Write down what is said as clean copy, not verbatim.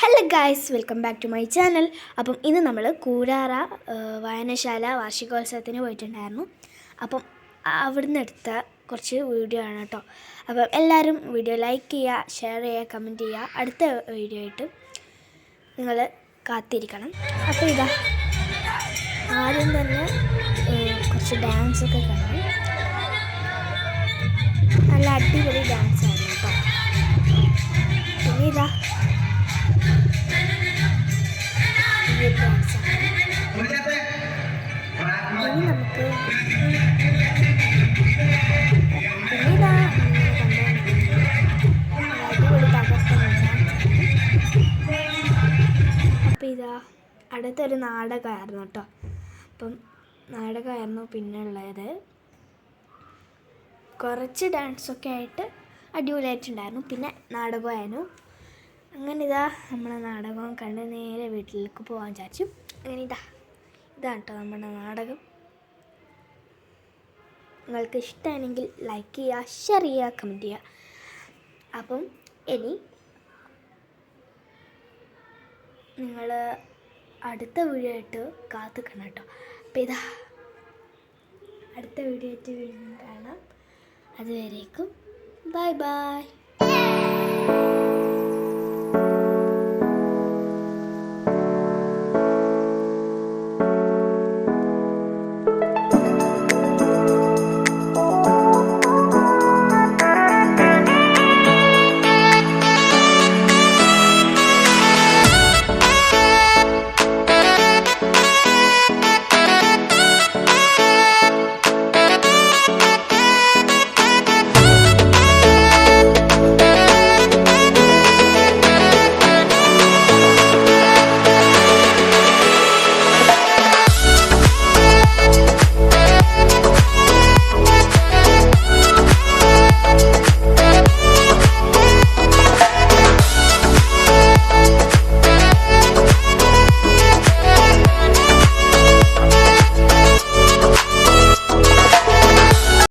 Hello guys, welcome back to my channel. അപ്പം ഇന്ന് നമ്മൾ കൂരാറ വായനശാല വാർഷികോത്സവത്തിന് പോയിട്ടുണ്ടായിരുന്നു. അപ്പം അവിടുന്ന് എടുത്ത കുറച്ച് വീഡിയോ ആണ് കേട്ടോ. അപ്പം എല്ലാവരും വീഡിയോ ലൈക്ക് ചെയ്യുക, ഷെയർ ചെയ്യുക, കമൻറ്റ് ചെയ്യുക. അടുത്ത വീഡിയോ ആയിട്ട് നിങ്ങൾ കാത്തിരിക്കണം. അപ്പോൾ ഇതാ ആദ്യം തന്നെ കുറച്ച് ഡാൻസൊക്കെ കണ്ടു. നല്ല അടിപൊളി ഡാൻസായിരുന്നു കേട്ടോ. പിന്നെ ഇതാ ഇനി നമുക്ക് അപ്പം ഇതാ അടുത്തൊരു നാടകമായിരുന്നു കേട്ടോ. അപ്പം നാടകമായിരുന്നു പിന്നെ ഉള്ളത്. കുറച്ച് ഡാൻസൊക്കെ ആയിട്ട് അടിപൊളിയായിട്ടുണ്ടായിരുന്നു. പിന്നെ നാടകമായിരുന്നു. അങ്ങനെ ഇതാ നമ്മളെ നാടകം കണ്ട് നേരെ വീട്ടിലേക്ക് പോകാൻ വിചാരിച്ചു. അങ്ങനെ ഇതാണ് കേട്ടോ നമ്മുടെ നാടകം. നിങ്ങൾക്ക് ഇഷ്ടമാണെങ്കിൽ ലൈക്ക് ചെയ്യുക, ഷെയർ ചെയ്യുക, കമൻറ്റ് ചെയ്യുക. അപ്പം ഇനി നിങ്ങൾ അടുത്ത വീഡിയോ ആയിട്ട് കാത്തുക്കണം കേട്ടോ. അപ്പം ഇതാ അടുത്ത വീഡിയോ ആയിട്ട് വീണ്ടും കാണാം. അതുവരേക്കും ബൈ ബൈ.